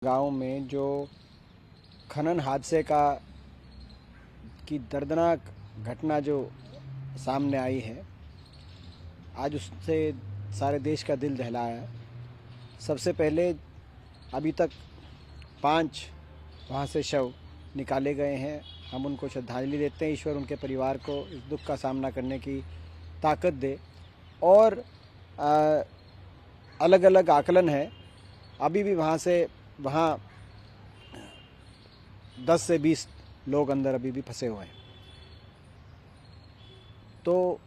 गांव में जो खनन हादसे की दर्दनाक घटना जो सामने आई है, आज उससे सारे देश का दिल दहलाया है। सबसे पहले अभी तक 5 वहाँ से शव निकाले गए हैं। हम उनको श्रद्धांजलि देते हैं। ईश्वर उनके परिवार को इस दुख का सामना करने की ताकत दे। और अलग अलग आकलन है, अभी भी वहाँ 10 से 20 लोग अंदर अभी भी फंसे हुए हैं। तो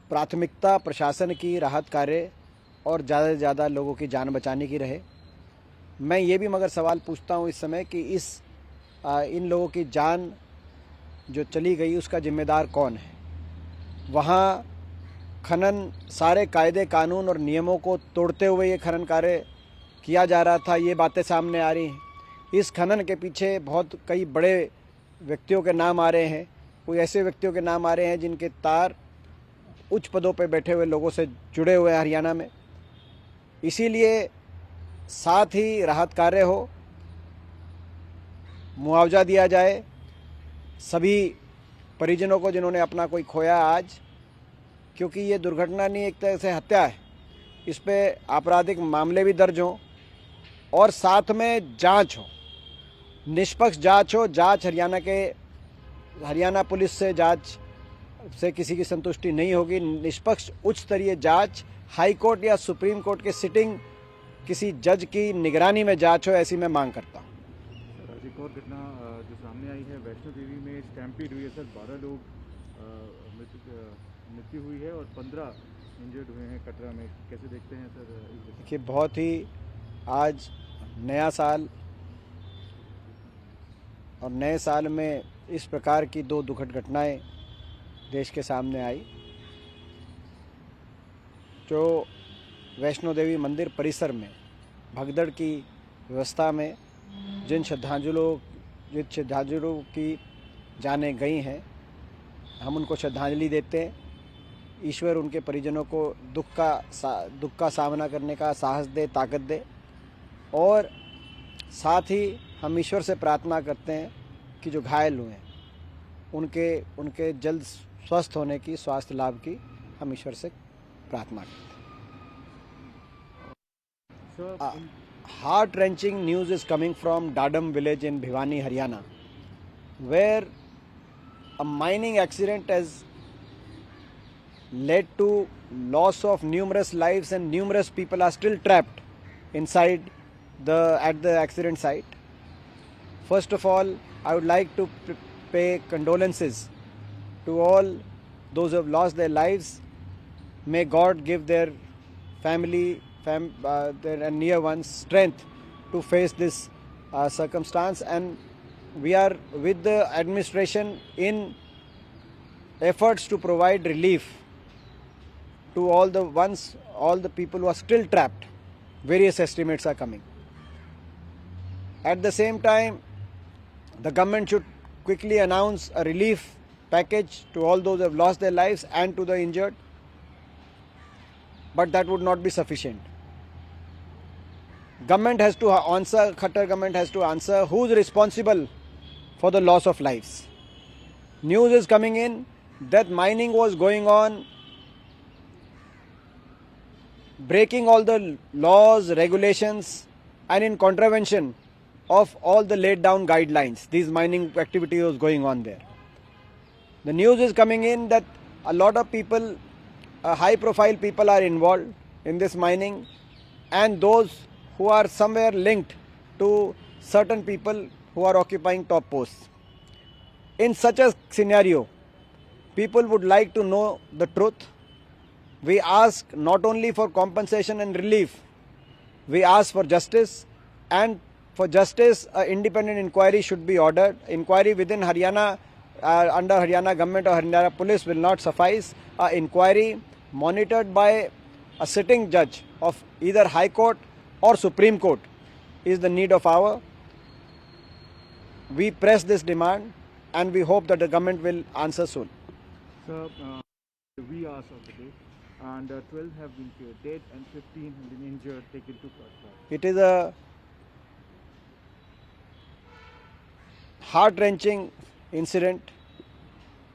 प्राथमिकता प्रशासन की राहत कार्य और ज़्यादा से ज़्यादा लोगों की जान बचाने की रहे। मैं ये भी मगर सवाल पूछता हूँ इस समय कि इन लोगों की जान जो चली गई उसका जिम्मेदार कौन है। वहाँ खनन सारे कायदे कानून और नियमों को तोड़ते हुए ये खनन कार्य किया जा रहा था, ये बातें सामने आ रही हैं। इस खनन के पीछे कई बड़े व्यक्तियों के नाम आ रहे हैं। कोई ऐसे व्यक्तियों के नाम आ रहे हैं जिनके तार उच्च पदों पर बैठे हुए लोगों से जुड़े हुए हैं हरियाणा में। इसीलिए साथ ही राहत कार्य हो, मुआवजा दिया जाए सभी परिजनों को जिन्होंने अपना कोई खोया आज, क्योंकि ये दुर्घटना नहीं, एक तरह से हत्या है। इस पे आपराधिक मामले भी दर्ज हों और साथ में जांच हो, निष्पक्ष जांच हो। जांच हरियाणा पुलिस से जांच से किसी की संतुष्टि नहीं होगी। निष्पक्ष उच्च स्तरीय जांच हाई कोर्ट या सुप्रीम कोर्ट के सिटिंग किसी जज की निगरानी में जांच हो, ऐसी मैं मांग करता हूँ। सर, एक और घटना जो सामने आई है, वैष्णो देवी में स्टैम्पीड हुई है सर। 12 लोग मृत्यु हुई है और 15 इंजर्ड हुए हैं कटरा में। कैसे देखते हैं सर इस? देखिए, बहुत ही आज नया साल और नए साल में इस प्रकार की 2 दुखद घटनाएं देश के सामने आई। जो वैष्णो देवी मंदिर परिसर में भगदड़ की व्यवस्था में जिन श्रद्धालुओं की जानें गई हैं, हम उनको श्रद्धांजलि देते हैं। ईश्वर उनके परिजनों को दुख का सामना करने का साहस दे, ताकत दे। और साथ ही हम ईश्वर से प्रार्थना करते हैं कि जो घायल हुए हैं उनके जल्द स्वस्थ होने की, स्वास्थ्य लाभ की हम ईश्वर से प्रार्थना करते हैं। Heart-wrenching news is coming from Dadam village in Bhiwani, Haryana, where a mining accident has led to loss of numerous lives and numerous people are still trapped inside at the accident site. First of all, I would like to pay condolences to all those who have lost their lives. May God give their family, their near ones strength to face this circumstance, and we are with the administration in efforts to provide relief to all the people who are still trapped. Various estimates are coming. At the same time, the government should quickly announce a relief package to all those who have lost their lives and to the injured. But that would not be sufficient. Khattar government has to answer who is responsible for the loss of lives. News is coming in that mining was going on, breaking all the laws, regulations, and in contravention of all the laid down guidelines. These mining activity was going on there. The news is coming in that a lot of people, high profile people are involved in this mining, and those who are somewhere linked to certain people who are occupying top posts. In such a scenario, people would like to know the truth. We ask not only for compensation and relief, we ask for justice, and for justice, an independent inquiry should be ordered. Inquiry within Haryana, under Haryana government or Haryana police will not suffice. Inquiry monitored by a sitting judge of either High Court or Supreme Court is the need of hour. We press this demand and we hope that the government will answer soon. Sir, we asked of the day, and 12 have been dead and 15 have been injured, taken to Katra. It is a heart-wrenching incident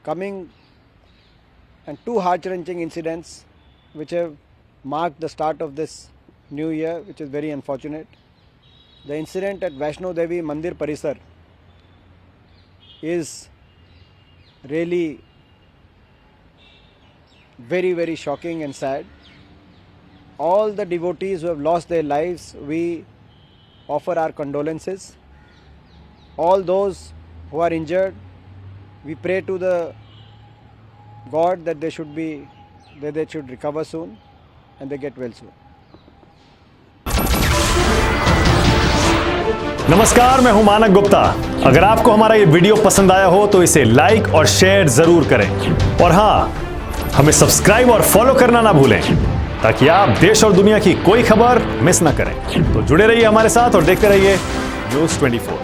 coming, and two heart-wrenching incidents which have marked the start of this new year, which is very unfortunate. The incident at Vaishno Devi Mandir Parisar is really very, very shocking and sad. All the devotees who have lost their lives, we offer our condolences. All those who are injured, we pray to the God that they should recover soon and they get well soon. नमस्कार, मैं हूं मानक गुप्ता। अगर आपको हमारा ये video पसंद आया हो तो इसे लाइक और शेयर जरूर करें, और हां, हमें सब्सक्राइब और फॉलो करना ना भूलें ताकि आप देश और दुनिया की कोई खबर मिस ना करें। तो जुड़े रहिए हमारे साथ और देखते रहिए न्यूज़ 24।